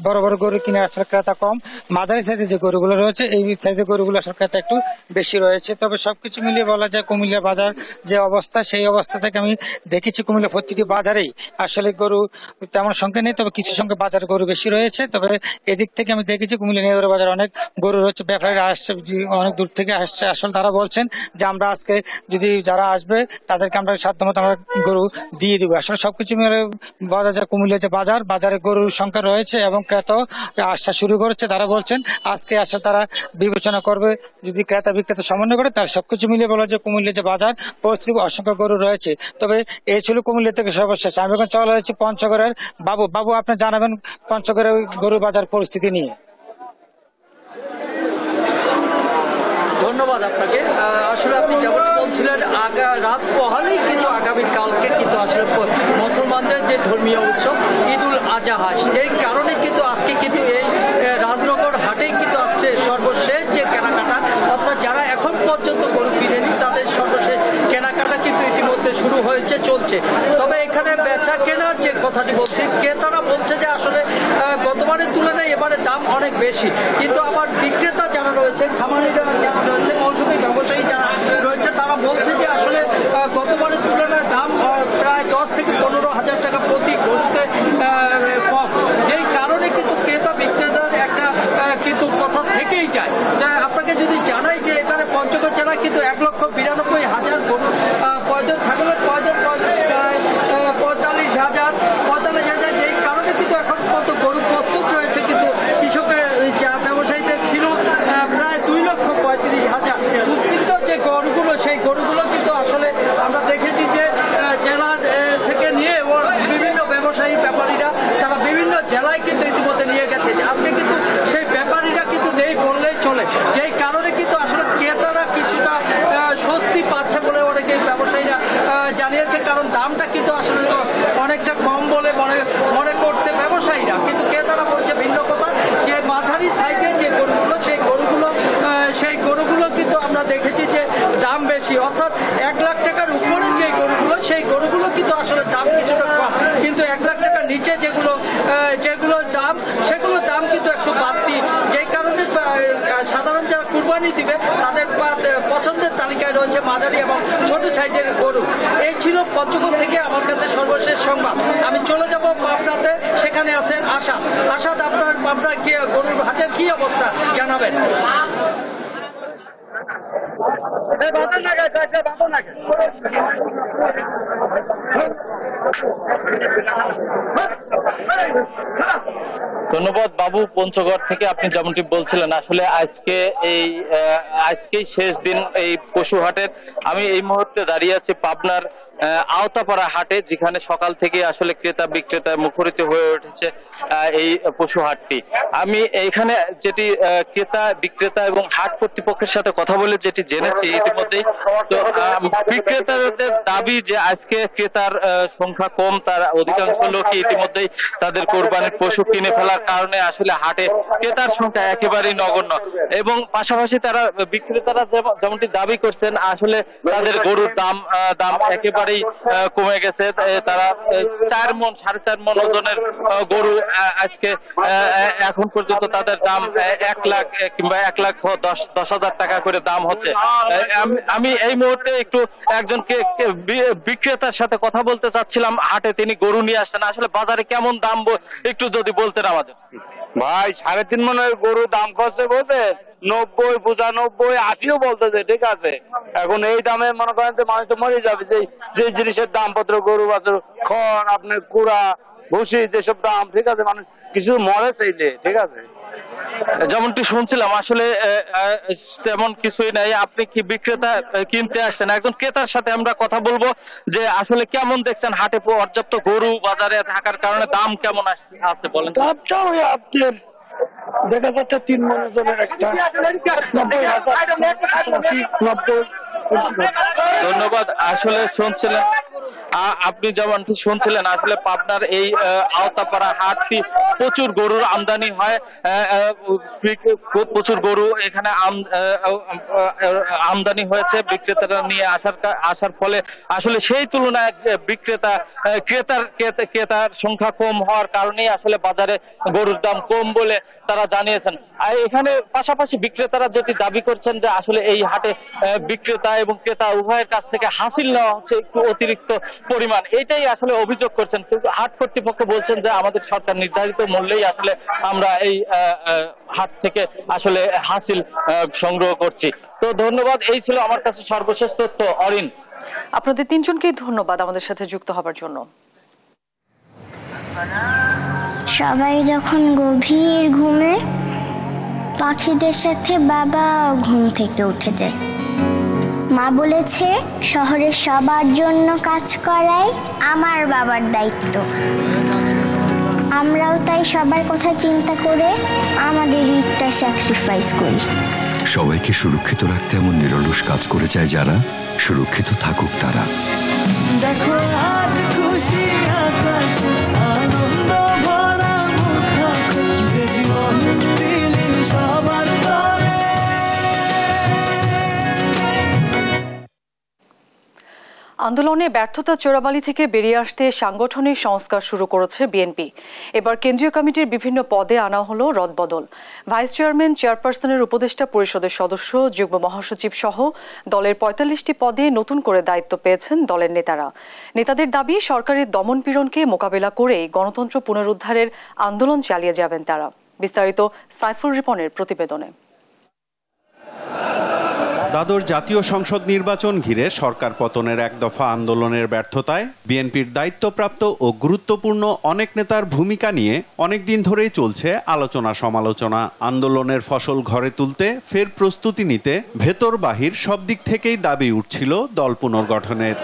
বড় বড় গরু কিনে আসলে ক্রেতা কম, মাঝারি সাইজে যে গরুগুলো রয়েছে এই সাইজের গরুগুলো আসলে ক্রেতা একটু বেশি রয়েছে। তবে সবকিছু মিলিয়ে বলা যায় কুমিল্লা বাজার যে অবস্থা, সেই অবস্থা থেকে আমি দেখেছি কুমিল্লা প্রত্যেকটি বাজারেই আসলে গরু তেমন সংখ্যা নেই, তবে কিছু সংখ্যা বাজারে গরু বেশি রয়েছে। তবে এদিক থেকে আমি দেখেছি কুমিল্লা নেওরা বাজার অনেক গরু রয়েছে, আসছে অনেক দূর থেকে আসছে। আসলে তারা বলছেন যে আমরা আজকে যদি যারা আসবে তাদেরকে আমরা সাধ্যমতো আমরা গরু দিয়ে দিব। আসলে সবকিছু মিলে বোঝা যায় কুমিল্লা যে বাজারে গরুর সংখ্যা রয়েছে এবং ক্রেতাও আসা শুরু করেছে। তারা বলছেন আজকে আসলে তারা বিবেচনা করবে, যদি ক্রেতা বিক্রেতা সমন্বয় করে তার সবকিছু মিলিয়ে বলা যায় কুমিল্লা যে বাজার পরিস্থিতি অসংখ্য গরু রয়েছে। তবে এই ছিল কুমিল্লা থেকে সর্বশেষ। আমি এখন চলে যাচ্ছি পঞ্চগড়ের। বাবু আপনি জানাবেন পঞ্চগড়ের গরু বাজার পরিস্থিতি নিয়ে। ধন্যবাদ আপনাকে। আসলে আপনি যেমন বলছিলেন রাত পোহালেই কিন্তু আগামীকালকে কিন্তু আসলে মুসলমানদের যে ধর্মীয় উৎসব ঈদুল আজহা, সেই কারণে কিন্তু আজকে কিন্তু এই রাজনগর হাটেই কিন্তু আসছে সর্বশেষ যে কেনাকাটা, অর্থাৎ যারা এখন পর্যন্ত গরু কিনেনি তাদের সর্বশেষ কেনাকাটা কিন্তু ইতিমধ্যে শুরু হয়েছে, চলছে হচ্ছে। তবে এখানে বেচা কেনার যে কথাটি বলছি, ক্রেতারা বলছে যে আসলে গতবারের তুলনায় এবারে দাম অনেক বেশি, কিন্তু আমার বিক্রেতা যারা রয়েছে, খামারিরা যারা রয়েছে, মৌসুমি ব্যবসায়ী যারা রয়েছে, তারা বলছে যে আসলে গতবারের তুলনায় দাম প্রায় 10 থেকে 15,000 টাকা প্রতি গরুতে কম, যেই কারণে কিন্তু ক্রেতা বিক্রেতার একটা কিন্তু কথা থেকেই যায়। আপনাকে যদি জানাই যে এখানে পঞ্চগড় জেলায় কিন্তু 1,92,000 গরু, ছাগলের প্রয়োজন প্রায় 45,000, যেই কারণে কিন্তু এখন কত গরু প্রস্তুত রয়েছে, কিন্তু কৃষকের ব্যবসায়ীদের ছিল প্রায় 2,35,000। উদ্বৃত্ত যে গরুগুলো, সেই গরুগুলো কিন্তু আসলে আমরা দেখেছি যে জেলার থেকে নিয়ে বিভিন্ন ব্যবসায়ী ব্যাপারীরা তারা বিভিন্ন জেলায় কিন্তু ইতিমধ্যে নিয়ে গেছে। আজকে কিন্তু সেই ব্যাপারীরা কিন্তু নেই বললেই চলে, যেই কারণে কিন্তু আসলে ক্রেতারা কিছুটা স্বস্তি পাচ্ছে বলে অনেকে ব্যবসায়ীরা জানিয়েছে, কারণ দামটা কিন্তু আসলে অনেকটা কম বলে মনে করছে ব্যবসায়ীরা। কিন্তু ক্রেতারা বলছে ভিন্ন কথা, যে মাঝারি সাইজের যে গরুগুলো, সেই গরুগুলো কিন্তু আমরা দেখেছি যে দাম বেশি, অর্থাৎ 1 লাখ টাকার উপরে যে গরুগুলো, সেই গরুগুলো কিন্তু আসলে দাম কিছুটা কম, কিন্তু 1 লাখ টাকার নিচে যেগুলো দাম, সেগুলোর দাম কিন্তু একটু বাড়তি, যেই কারণে সাধারণ যারা কুরবানি দিবে তাদের পছন্দের তালিকায় রয়েছে মাঝারি এবং ছোট সাইজের গরু। এই ছিল পঞ্চগড় থেকে আমার কাছে সর্বশেষ সংবাদ। আমি চলে যাব পাবনাতে, সেখানে আছেন আসাদ। আপনার কি গরুর হাটের কি অবস্থা জানাবেন? ধন্যবাদ বাবু। পঞ্চগড় থেকে আপনি যেমনটি বলছিলেন, আসলে আজকেই শেষ দিন এই পশু হাটের। আমি এই মুহূর্তে দাঁড়িয়ে আছি পাবনার আওতাপাড়া হাটে, যেখানে সকাল থেকে আসলে ক্রেতা বিক্রেতা মুখরিত হয়ে উঠেছে এই পশু হাটটি। আমি এইখানে যেটি ক্রেতা বিক্রেতা এবং হাট কর্তৃপক্ষের সাথে কথা বলে যেটি জেনেছি ইতিমধ্যেই, তো বিক্রেতাদের দাবি যে আজকে ক্রেতার সংখ্যা কম, তার অধিকাংশ লোকই ইতিমধ্যেই তাদের কোরবানির পশু কিনে ফেলার কারণে আসলে হাটে ক্রেতার সংখ্যা একেবারেই নগণ্য। এবং পাশাপাশি তারা বিক্রেতারা যেমনটি দাবি করছেন, আসলে তাদের গরুর দাম একেবারেই কমে গেছে। তারা 4 মণ 4.5 মণ ওজনের গরু আজকে এখন পর্যন্ত তাদের দাম 1 লাখ কিংবা 1,10,000 টাকা করে দাম হচ্ছে। আমি এই মুহূর্তে একটু একজনকে বিক্রেতার সাথে কথা বলতে চাচ্ছিলাম হাটে, তিনি গরু নিয়ে আসছেন। আসলে বাজারে কেমন দাম একটু যদি বলতেন আমাদের। ভাই 3.5 মণের গরু দাম করছে বলছে 90, 95, 80ও বলতেছে, ঠিক আছে। এখন এই দামে মনে করেন যে মানুষ তো মরে যাবে, যে জিনিসের দাম পত্র, গরু বাছুর, খন, আপনার কুড়া, ভুসি, যেসব দাম, ঠিক আছে, মানুষ কিছু মরে চাইলে, ঠিক আছে। যেমনটি শুনছিলাম আসলে তেমন কিছুই নাই। আপনি কি বিক্রেতা কিনতে আসছেন? একজন ক্রেতার সাথে আমরা কথা বলবো যে আসলে কেমন দেখছেন হাটে পর্যাপ্ত গরু বাজারে থাকার কারণে দাম কেমন আসছে বলেন। দামটা ওই আপনার দেখা যাচ্ছে 3 মণ ওজনের একটা 90,000। ধন্যবাদ। আসলে শুনছিলেন, আপনি যেমনটি শুনছিলেন, আসলে পাবনার এই আওতাপাড়া হাটটি প্রচুর গরুর আমদানি হয়, প্রচুর গরু এখানে আমদানি হয়েছে। বিক্রেতারা নিয়ে আসার ফলে আসলে সেই তুলনায় ক্রেতার সংখ্যা কম হওয়ার কারণেই আসলে বাজারে গরুর দাম কম বলে তারা জানিয়েছেন। আর এখানে পাশাপাশি বিক্রেতারা যেটি দাবি করছেন যে আসলে এই হাটে বিক্রেতা এবং ক্রেতা উভয়ের কাছ থেকে হাসিল নেওয়া হচ্ছে একটু অতিরিক্ত পরিমাণ, এটাই আসলে অভিযোগ করছেন। কিন্তু হাট কর্তৃপক্ষ বলছেন যে আমাদের সরকার নির্ধারিত মূল্যেই আসলে আমরা এই হাট থেকে আসলে হাসিল সংগ্রহ করছি। তো ধন্যবাদ। এই ছিল আমার কাছে সর্বশেষ তথ্য। অরিন, আপনাদের 3 জনকেই ধন্যবাদ আমাদের সাথে যুক্ত হবার জন্য। সবাই যখন গভীর ঘুমে, পাখিদের সাথে বাবা ঘুম থেকে উঠে যায়। মা বলেছে শহরের সবার জন্য কাজ করাই আমার বাবার দায়িত্ব। আমরাও তাই সবার কথা চিন্তা করে আমাদের ঈদটা স্যাক্রিফাইস করি। সবাইকে সুরক্ষিত রাখতে এমন নিরলস কাজ করে যায় যারা, সুরক্ষিত থাকুক তারা। দেখো আজ খুশি আকাশ, আনন্দ ভরা মুখ, যে জীবন দিলেন সবার তরে। আন্দোলনে ব্যর্থতা চোরাবালি থেকে বেরিয়ে আসতে সাংগঠনিক সংস্কার শুরু করেছে বিএনপি। এবার কেন্দ্রীয় কমিটির বিভিন্ন পদে আনা হলো রদবদল। ভাইস চেয়ারম্যান, চেয়ারপারসনের উপদেষ্টা পরিষদের সদস্য, যুগ্ম মহাসচিব সহ দলের ৪৫টি পদে নতুন করে দায়িত্ব পেয়েছেন দলের নেতারা। নেতাদের দাবি, সরকারের দমন-পীড়নকে মোকাবেলা করেই গণতন্ত্র পুনরুদ্ধারের আন্দোলন চালিয়ে যাবেন তারা। বিস্তারিত সাইফুল রিপনের প্রতিবেদনে। দ্বাদশ জাতীয় সংসদ নির্বাচন ঘিরে সরকার পতনের এক দফা আন্দোলনের ব্যর্থতায় বিএনপির দায়িত্বপ্রাপ্ত ও গুরুত্বপূর্ণ অনেক নেতার ভূমিকা নিয়ে অনেকদিন ধরেই চলছে আলোচনা সমালোচনা। আন্দোলনের ফসল ঘরে তুলতে ফের প্রস্তুতি নিতে ভেতর বাহির সব দিক থেকেই দাবি উঠছিল দল পুনর্গঠনের।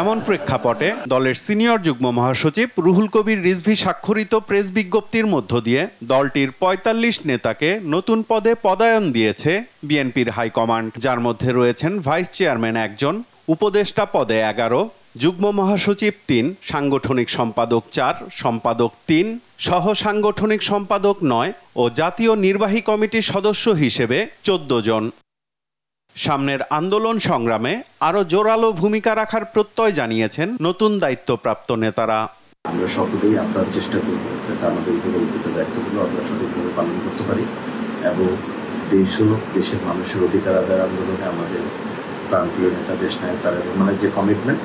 এমন প্রেক্ষাপটে দলের সিনিয়র যুগ্ম মহাসচিব রুহুল কবির রিজভী স্বাক্ষরিত প্রেস বিজ্ঞপ্তির মধ্য দিয়ে দলটির ৪৫ নেতাকে নতুন পদে পদায়ন দিয়েছে বিএনপির হাইকমান্ড, যার মধ্যে রয়েছেন ভাইস চেয়ারম্যান ১ জন, উপদেষ্টা পদে ১১, যুগ্ম মহাসচিব ৩, সাংগঠনিক সম্পাদক ৪, সম্পাদক ৩, সহ সাংগঠনিক সম্পাদক ৯ ও জাতীয় নির্বাহী কমিটির সদস্য হিসেবে ১৪ জন। সামনের আন্দোলন সংগ্রামে আরো জোরালো ভূমিকা রাখার প্রত্যয় জানিয়েছেন নতুন দায়িত্বপ্রাপ্ত নেতারা। আমরা সকলেই আপনার চেষ্টা করব যাতে আমাদের উপকল্পিত দায়িত্বগুলো আমরা সঠিকভাবে পালন করতে পারি এবং দেশ ও দেশের মানুষের অধিকার আদায়ের আন্দোলনে আমাদের প্রাণপ্রিয় নেতা দেশ নায়ক তারেক রহমানের যে কমিটমেন্ট,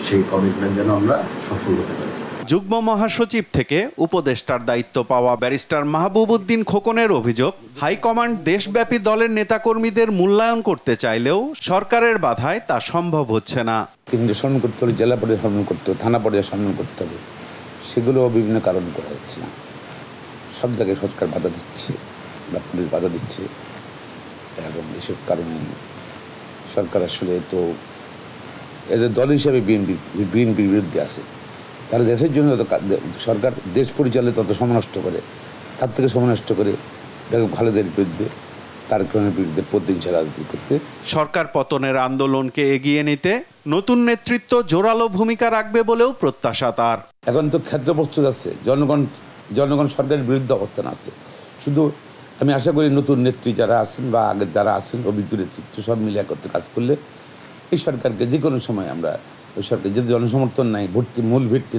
সেই কমিটমেন্ট যেন আমরা সফল হতে পারি। যুগ্ম মহাসচিব থেকে উপদেষ্টার দায়িত্ব পাওয়া ব্যারিস্টার মাহবুব উদ্দিন খোকনের অভিযোগ, হাইকমান্ড দেশব্যাপী দলের নেতাকর্মীদের মূল্যায়ন করতে চাইলেও সরকারের বাধায় তা সম্ভব হচ্ছে না। কেন্দ্রীয় সম্মান করতে হবে, জেলা পর্যায়ে সম্মান করতে হবে, থানা পর্যায়ে সম্মান করতে হবে, সেগুলো বিভিন্ন কারণ করা হচ্ছে না। সব জায়গায় সরকার বাধা দিচ্ছে বা পুলিশ বাধা দিচ্ছে এবং এসব কারণে সরকার আসলে তো এজ এ দল হিসাবে বিএনপির বিরুদ্ধে আছে। তারা দেশের জন্য সরকার দেশ পরিচালনে তত সময় নষ্ট করে, তার থেকে সময় নষ্ট করে বেগম খালেদার বিরুদ্ধে, তারেক রহমানের বিরুদ্ধে প্রতিহিংসা রাজনীতি করতে। সরকার পতনের আন্দোলনকে এগিয়ে নিতে নতুন নেতৃত্ব জোরালো ভূমিকা রাখবে বলেও প্রত্যাশা তার। এখন তো ক্ষেত্র প্রস্তুত আছে, জনগণ সরকারের বিরুদ্ধে অবস্থান আছে। শুধু আমি আশা করি নতুন নেত্রী যারা আছেন বা আগের যারা আছেন অভিজ্ঞ নেতৃত্ব সব মিলে একত্রে কাজ করলে এই সরকারকে যে কোনো সময় আমরা ওই সরকার যদি জনসমর্থন নাই, মূল ভিত্তি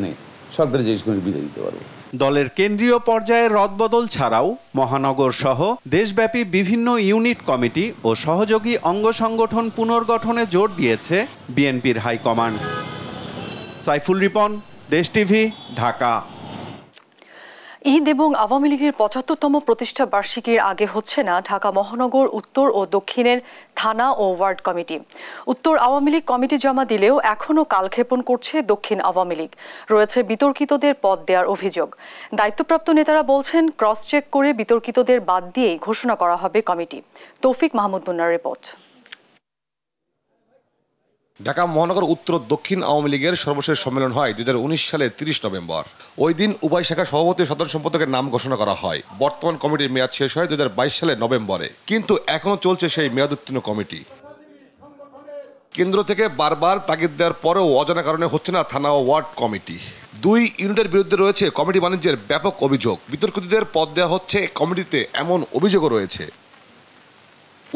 নেই, সরকারের যে কোনো বিদায় দিতে পারবো। দলের কেন্দ্রীয় পর্যায়ে রদবদল ছাড়াও মহানগর সহ দেশব্যাপী বিভিন্ন ইউনিট কমিটি ও সহযোগী অঙ্গ সংগঠন পুনর্গঠনে জোর দিয়েছে বিএনপির হাইকমান্ড। সাইফুল রিপন, দেশ টিভি, ঢাকা। ঈদ এবং আওয়ামী লীগের ৭৫তম প্রতিষ্ঠা বার্ষিকীর আগে হচ্ছে না ঢাকা মহানগর উত্তর ও দক্ষিণের থানা ও ওয়ার্ড কমিটি। উত্তর আওয়ামী লীগ কমিটি জমা দিলেও এখনও কালক্ষেপণ করছে দক্ষিণ আওয়ামী লীগ। রয়েছে বিতর্কিতদের পদ দেওয়ার অভিযোগ। দায়িত্বপ্রাপ্ত নেতারা বলছেন, ক্রস চেক করে বিতর্কিতদের বাদ দিয়েই ঘোষণা করা হবে কমিটি। তৌফিক মাহমুদ মুন্নার রিপোর্ট। ঢাকা মহানগর উত্তর দক্ষিণ আওয়ামী লীগের সর্বশেষ সম্মেলন হয় 2019 সালের 30 নভেম্বর। ওই দিন উভয় শাখার সভাপতি ও সাধারণ সম্পাদকের নাম ঘোষণা করা হয়। বর্তমান কমিটির মেয়াদ শেষ হয় 2022 সালের নভেম্বরে, কিন্তু এখনো চলছে সেই মেয়াদ উত্তীর্ণ কমিটি। কেন্দ্র থেকে বারবার তাগিদ দেওয়ার পরেও অজানা কারণে হচ্ছে না থানা ও ওয়ার্ড কমিটি। 2 ইউনিটের বিরুদ্ধে রয়েছে কমিটি বাণিজ্যের ব্যাপক অভিযোগ। বিতর্কিতদের পদ দেওয়া হচ্ছে কমিটিতে, এমন অভিযোগও রয়েছে।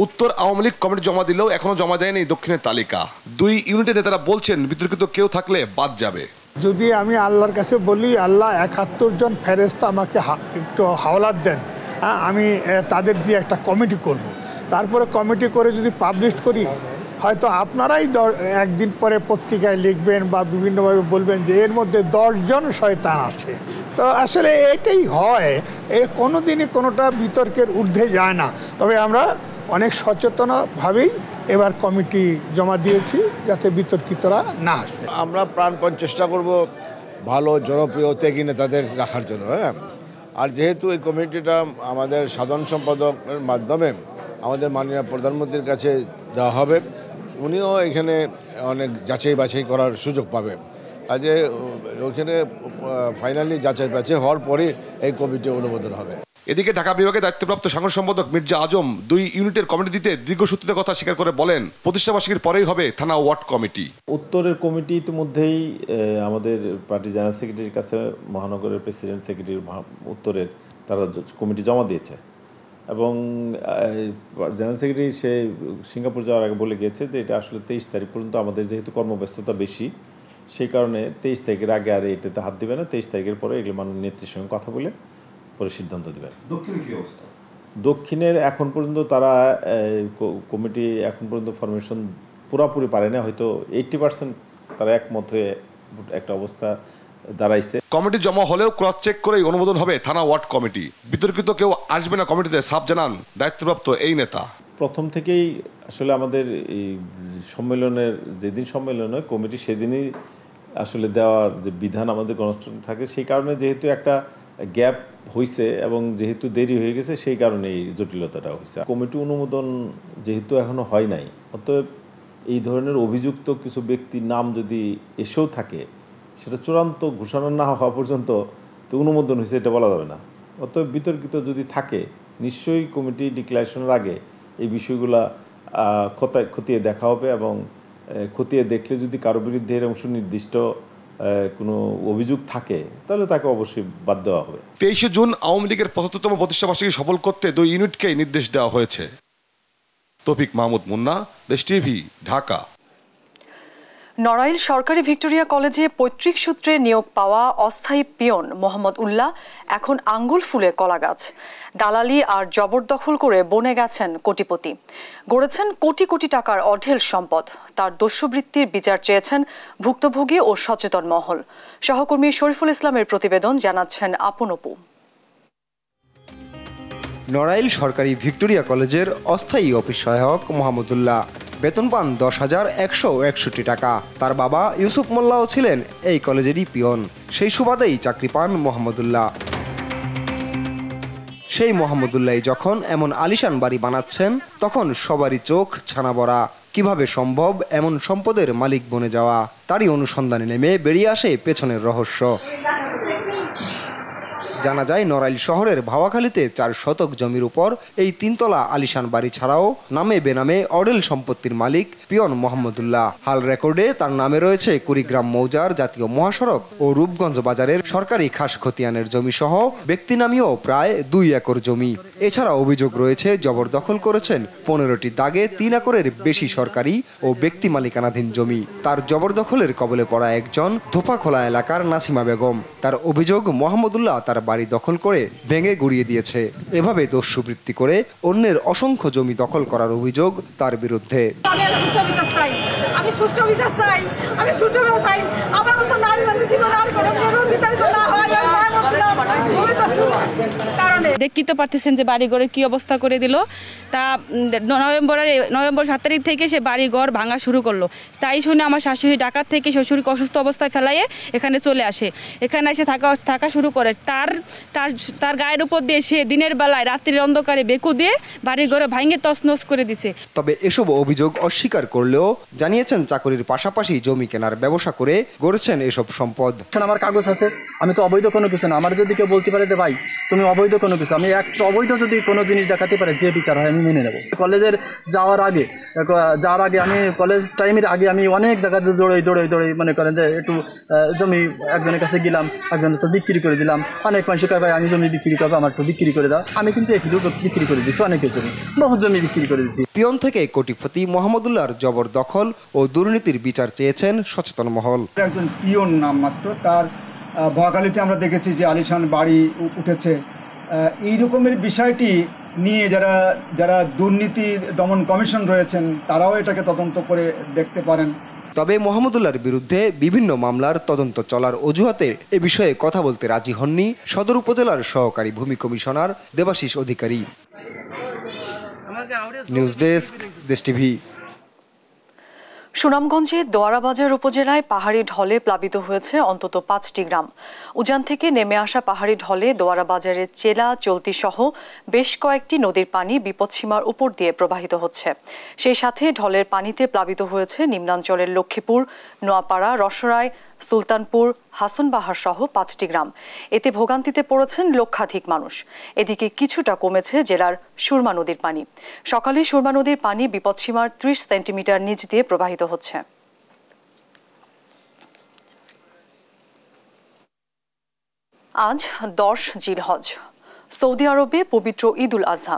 উত্তর আওয়ামী লীগ কমিটি জমা দিলেও এখনো জমা দেয়নি দক্ষিণের তালিকা। 2 ইউনিটের নেতারা বলছেন, বিতর্কিত কেউ থাকলে বাদ যাবে। যদি আমি আল্লাহর কাছে বলি, আল্লাহ ৭১ জন ফেরেশতা আমাকে একটু হাওলাত দেন, আমি তাদের দিয়ে একটা কমিটি করব। তারপরে কমিটি করে যদি পাবলিশ করি, হয়তো আপনারাই একদিন পরে পত্রিকায় লিখবেন বা বিভিন্নভাবে বলবেন যে এর মধ্যে 10 জন শয়তান আছে। তো আসলে এটাই হয়, কোনো দিনই কোনোটা বিতর্কের ঊর্ধ্বে যায় না। তবে আমরা অনেক সচেতনভাবেই এবার কমিটি জমা দিয়েছি যাতে বিতর্কিতরা না আসে। আমরা প্রাণপণ চেষ্টা করব ভালো জনপ্রিয় ত্যাগী নেতাদের রাখার জন্য। আর যেহেতু এই কমিটিটা আমাদের সাধারণ সম্পাদকের মাধ্যমে আমাদের মাননীয় প্রধানমন্ত্রীর কাছে দেওয়া হবে, উনিও এখানে অনেক যাচাই বাছাই করার সুযোগ পাবে। কাজে ওইখানে ফাইনালি যাচাই বাছাই হওয়ার পরে এই কমিটি অনুমোদন হবে। এদিকে ঢাকা বিভাগে দায়িত্বপ্রাপ্ত সাংগঠনিক সম্পাদক মির্জা আজম 2 ইউনিটের কমিটি দিতে দীর্ঘসূত্রিত কথা স্বীকার করে বলেন, প্রতিষ্ঠাবার্ষিকীর পরেই হবে থানা ওয়ার্ড কমিটি। উত্তরের কমিটি ইতিমধ্যেই আমাদের পার্টি জেনারেল সেক্রেটারির কাছে, মহানগরের প্রেসিডেন্ট সেক্রেটারি উত্তরের, তারা কমিটি জমা দিয়েছে। এবং জেনারেল সেক্রেটারি সে সিঙ্গাপুর যাওয়ার আগে বলে গিয়েছে যে এটা আসলে 23 তারিখ পর্যন্ত আমাদের যেহেতু কর্মব্যস্ততা বেশি, সেই কারণে 23 তারিখের আগে আর এটাতে হাত দিবে না। 23 তারিখের পরে এগুলো মাননীয় নেত্রীর সঙ্গে কথা বলে পরে সিদ্ধান্ত দেবে। দক্ষিণে কি অবস্থা? দক্ষিণের এখন পর্যন্ত তারা কমিটি এখন পর্যন্ত ফরমেশন পুরোপুরি পারে না, হয়তো 80% তারা একমত হয়ে একটা অবস্থা দাঁড়াইছে। কমিটি জমা হলেও ক্রস চেক করেই অনুমোদন হবে থানা ওয়ার্ড কমিটি। বিতর্কিত কেউ আসবে না কমিটিতে, সাফ জানান দায়িত্বপ্রাপ্ত এই নেতা। প্রথম থেকেই আসলে আমাদের এই সম্মেলনের যেদিন সম্মেলন হয় কমিটি সেদিনই আসলে দেওয়ার যে বিধান আমাদের গণতন্ত্র থাকে, সেই কারণে যেহেতু একটা গ্যাপ হয়েছে এবং যেহেতু দেরি হয়ে গেছে সেই কারণে এই জটিলতাটা হয়েছে। কমিটি অনুমোদন যেহেতু এখনো হয় নাই, অতএব এই ধরনের অভিযুক্ত কিছু ব্যক্তির নাম যদি এসেও থাকে সেটা চূড়ান্ত ঘোষণা না হওয়া পর্যন্ত তো অনুমোদন হয়েছে এটা বলা যাবে না। অতএব বিতর্কিত যদি থাকে নিশ্চয়ই কমিটি ডিক্লারেশনের আগে এই বিষয়গুলা খতিয়ে দেখা হবে এবং খতিয়ে দেখলে যদি কারো বিরুদ্ধে এরকম সুনির্দিষ্ট কোনো অভিযোগ থাকে তাহলে তাকে অবশ্যই বাদ দেওয়া হবে। 23 জুন আওয়ামী লীগের 75তম প্রতিষ্ঠাবার্ষিকী সফল করতে 2 ইউনিটকে নির্দেশ দেওয়া হয়েছে। তৌফিক মাহমুদ মুন্না, দেশ টিভি, ঢাকা। নড়াইল সরকারি ভিক্টোরিয়া কলেজে পৈতৃক সূত্রে নিয়োগ পাওয়া অস্থায়ী পিয়ন মোহাম্মদ উল্লাহ এখন আঙ্গুল ফুলে কলাগাছ। দালালি আর জবরদখল করে বনে গেছেন কোটিপতি, গড়েছেন কোটি কোটি টাকার অঢেল সম্পদ। তার দস্যুবৃত্তির বিচার চেয়েছেন ভুক্তভোগী ও সচেতন মহল। সহকর্মী শরীফুল ইসলামের প্রতিবেদন, জানাচ্ছেন আপন অপু। নড়াইল সরকারি ভিক্টোরিয়া কলেজের অস্থায়ী অফিস সহায়ক মোহাম্মদুল্লাহ, বেতন পান 10,161 টাকা। তার বাবা ইউসুফ মোল্লাও ছিলেন এই কলেজেরই পিয়ন, সেই সুবাদেই চাকরি পান মোহাম্মদুল্লাহ। সেই মোহাম্মদুল্লাহ যখন এমন আলিশান বাড়ি বানাচ্ছেন তখন সবারই চোখ ছানা বড়া। কিভাবে সম্ভব এমন সম্পদের মালিক বনে যাওয়া? তারই অনুসন্ধানে নেমে বেরিয়ে আসে পেছনের রহস্য। জানা যায় নড়াইল শহরের ভাওয়াখালীতে 4 শতক জমির উপর এই 3 তলা আলিশান বাড়ি ছাড়াও নামে বেনামে অডেল সম্পত্তির মালিক পিয়ন মোহাম্মদুল্লাহ। হাল রেকর্ডে তার নামে রয়েছে কুড়িগ্রাম মৌজার জাতীয় মহাসড়ক ও রূপগঞ্জ বাজারের সরকারি খাস খতিয়ানের জমি সহ ব্যক্তি নামীয় প্রায় 2 একর জমি। এছাড়া অভিযোগ রয়েছে জবরদখল করেছেন 15টি দাগে 3 একরের বেশি সরকারি ও ব্যক্তি মালিকানাধীন জমি। তার জবরদখলের কবলে পড়া একজন ধোপাখোলা এলাকার নাসিমা বেগম। তার অভিযোগ মোহাম্মদুল্লাহ তার বাড়ি দখল করে ভেঙে গুড়িয়ে দিয়েছে। এভাবে দস্যুবৃত্তি করে অন্যের অসংখ্য জমি দখল করার অভিযোগ তার বিরুদ্ধে। দেখতে তো পারতেছেন যে বাড়িঘরের কি অবস্থা করে দিল। তা নভেম্বর 7 তারিখ থেকে সে বাড়িঘর ভাঙা শুরু করলো। তাই শুনে আমার শাশুড়ি ঢাকা থেকে শ্বশুরকে অসুস্থ অবস্থায় ফেলাইয়ে এখানে চলে আসে। এখানে এসে থাকা শুরু করে। তার গায়ের উপর দিয়ে সে দিনের বেলায় রাত্রির অন্ধকারে বেকু দিয়ে বাড়িঘরে ভাঙে তছনছ করে দিছে। তবে এসব অভিযোগ অস্বীকার করলেও জানিয়েছেন চাকরির পাশাপাশি জমি কেনার ব্যবসা করে গড়েছেন এসব সম্পদ। আমার কাগজ আছে, আমি তো অবৈধ কোনো কিছু না। আমার যদি কেউ বলতে পারে যে ভাই তুমি অবৈধ কোনো কিছু, আমি একটা অবৈধ যদি কোনো জিনিস দেখাতে পারে যে বিচার হয় আমি মেনে নেব। কলেজের যাওয়ার আগে আমি কলেজ টাইমের আগে আমি অনেক জায়গাতে দৌড়ে মনে করেন যে একটু জমি একজনের কাছে গেলাম, একজনের তো বিক্রি করে দিলাম। অনেক মানুষ কয় ভাই আমি জমি বিক্রি করবো, আমার একটু বিক্রি করে দাও। আমি কিন্তু একটু বিক্রি করে দিচ্ছি, অনেকের জমি বহু জমি বিক্রি করে দিচ্ছি। পিয়ন থেকে কোটিপতি মোহাম্মদুল্লাহর জবরদখল ও দুর্নীতির বিচার চেয়েছেন সচেতন মহল। একজন পিয়ন নাম মাত্র, তার ভোয়াখালীতে আমরা দেখেছি যে আলিশান বাড়ি উঠেছে। এই রকমের বিষয়টি নিয়ে যারা দুর্নীতি দমন কমিশন রয়েছেন তারাও এটাকে তদন্ত করে দেখতে পারেন। তবে মোহাম্মদুল্লাহর বিরুদ্ধে বিভিন্ন মামলার তদন্ত চলার অজুহাতে এ বিষয়ে কথা বলতে রাজি হননি সদর উপজেলার সহকারী ভূমি কমিশনার দেবাশিস অধিকারী। নিউজ ডেস্ক, দেশ টিভি। সুনামগঞ্জে দোয়ারাবাজার উপজেলায় পাহাড়ি ঢলে প্লাবিত হয়েছে অন্তত 5টি গ্রাম। উজান থেকে নেমে আসা পাহাড়ি ঢলে দোয়ারাবাজারের চেলা চলতি সহ বেশ কয়েকটি নদীর পানি বিপদসীমার উপর দিয়ে প্রবাহিত হচ্ছে। সেই সাথে ঢলের পানিতে প্লাবিত হয়েছে নিম্নাঞ্চলের লক্ষ্মীপুর, নোয়াপাড়া, রসরাই, সুলতানপুর, হাসনবাহার সহ 5টি গ্রাম। এতে ভোগান্তিতে পড়েছেন লক্ষাধিক মানুষ। এদিকে কিছুটা কমেছে জেলার সুরমা নদীর পানি। সকালে সুরমা নদীর পানি বিপদসীমার 30 সেন্টিমিটার নিচ দিয়ে প্রবাহিত হচ্ছে। আজ 10 জিলহজ। সৌদি আরবে পবিত্র ঈদ উল আজহা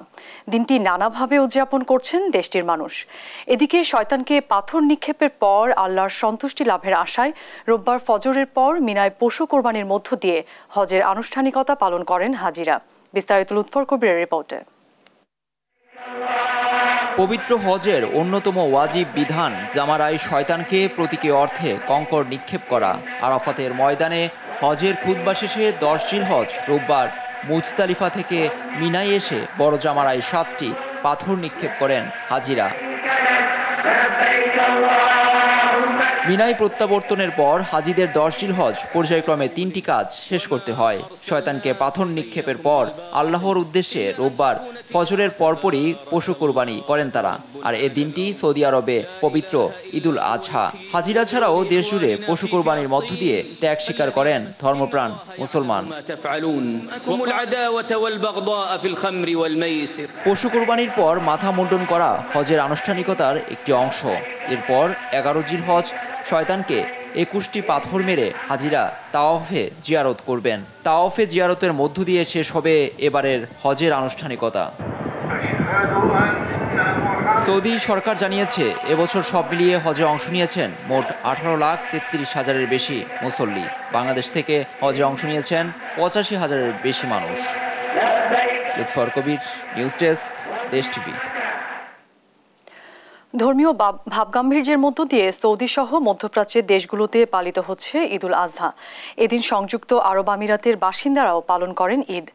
দিনটি নানাভাবে উদযাপন করছেন দেশটির মানুষ। এদিকে শয়তানকে পাথর নিক্ষেপের পর আল্লাহর সন্তুষ্টি লাভের আশায় রোববার ফজরের পর মিনায় পশু কোরবানির মধ্য দিয়ে হজের আনুষ্ঠানিকতা পালন করেন হাজিরা। বিস্তারিত লুৎফর কবিরের রিপোর্টে। পবিত্র হজের অন্যতম ওয়াজিব বিধান জামারায় শয়তানকে প্রতীকী অর্থে কঙ্কর নিক্ষেপ করা। আরাফাতের ময়দানে হজের খুতবা শেষে 10 জিলহজ রোববার মুজদালিফা থেকে মিনায় এসে বড় জামারায় 7টি পাথর নিক্ষেপ করেন হাজিরা। মিনায় প্রত্যাবর্তনের পর হাজিদের 10 জিলহজ পর্যায়ক্রমে 3টি কাজ শেষ করতে হয়। শয়তানকে পাথর নিক্ষেপের পর আল্লাহর উদ্দেশ্যে রোববার ফজরের পরপরই পশু কোরবানি করেন তারা। আর এ দিনটি সৌদি আরবে পবিত্র ঈদুল আজহা। হাজিরা ছাড়াও দেশ জুড়ে পশু কোরবানির মধ্য দিয়ে ত্যাগ স্বীকার করেন ধর্মপ্রাণ মুসলমান। পশু কোরবানির পর মাথা মুন্ডন করা হজের আনুষ্ঠানিকতার একটি অংশ। এরপর 11 জিলহজ শয়তানকে 21টি পাথর মেরে হাজিরা তাওয়াফে জিয়ারত করবেন। তাওয়াফে জিয়ারতের মধ্য দিয়ে শেষ হবে এবারের হজের আনুষ্ঠানিকতা। সৌদি সরকার জানিয়েছে এবছর সব মিলিয়ে হজে অংশ নিয়েছেন মোট 18,33,000-এর বেশি মুসল্লি। বাংলাদেশ থেকে হজে অংশ নিয়েছেন 85,000-এর বেশি মানুষ। লুৎফর কবির, নিউজ ডেস্ক, দেশ টিভি। ধর্মীয় ভাবগাম্ভীর্যের মধ্য দিয়ে সৌদি সহ মধ্যপ্রাচ্যের দেশগুলোতে পালিত হচ্ছে ঈদ উল আজহা। এদিন সংযুক্ত আরব আমিরাতের বাসিন্দারাও পালন করেন ঈদ।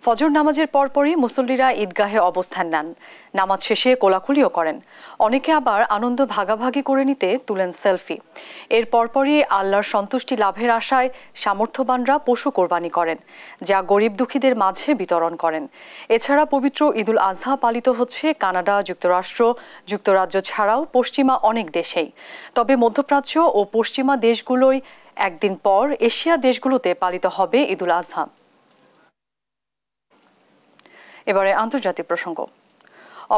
ফজর নামাজের পরপরই মুসল্লিরা ঈদগাহে অবস্থান নেন, নামাজ শেষে কোলাকুলিও করেন। অনেকে আবার আনন্দ ভাগাভাগি করে নিতে তুলেন সেলফি। এর পরপরই আল্লাহর সন্তুষ্টি লাভের আশায় সামর্থ্যবানরা পশু কোরবানি করেন, যা গরিব দুঃখীদের মাঝে বিতরণ করেন। এছাড়া পবিত্র ঈদ উল আজহা পালিত হচ্ছে কানাডা, যুক্তরাষ্ট্র, যুক্তরাজ্য ছাড়াও পশ্চিমা অনেক দেশেই। তবে মধ্যপ্রাচ্য ও পশ্চিমা দেশগুলোই একদিন পর এশিয়া দেশগুলোতে পালিত হবে ঈদ উল আজহা। এবারে আন্তর্জাতিক প্রসঙ্গ।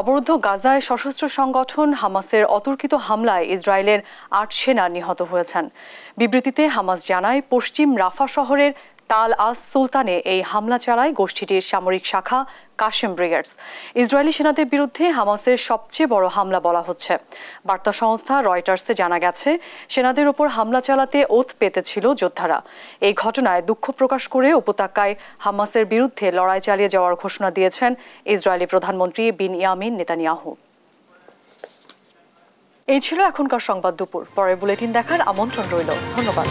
অবরুদ্ধ গাজায় সশস্ত্র সংগঠন হামাসের অতর্কিত হামলায় ইসরায়েলের 8 সেনা নিহত হয়েছেন। বিবৃতিতে হামাস জানায়, পশ্চিম রাফা শহরের তাল আস সুলতানে এই হামলা চালায় গোষ্ঠীটির সামরিক শাখা কাশেম ব্রিগেডস। ইসরায়েলি সেনাদের বিরুদ্ধে হামাসের সবচেয়ে বড় হামলা বলা হচ্ছে। বার্তা সংস্থা রয়টার্সে জানা গেছে, সেনাদের ওপর হামলা চালাতে ওথ পেতেছিল যোদ্ধারা। এই ঘটনায় দুঃখ প্রকাশ করে উপত্যকায় হামাসের বিরুদ্ধে লড়াই চালিয়ে যাওয়ার ঘোষণা দিয়েছেন ইসরায়েলি প্রধানমন্ত্রী বিনয়ামিন নেতানিয়াহু। এই ছিল এখনকার সংবাদ দুপুর। পরের বুলেটিন দেখার আমন্ত্রণ রইল। ধন্যবাদ।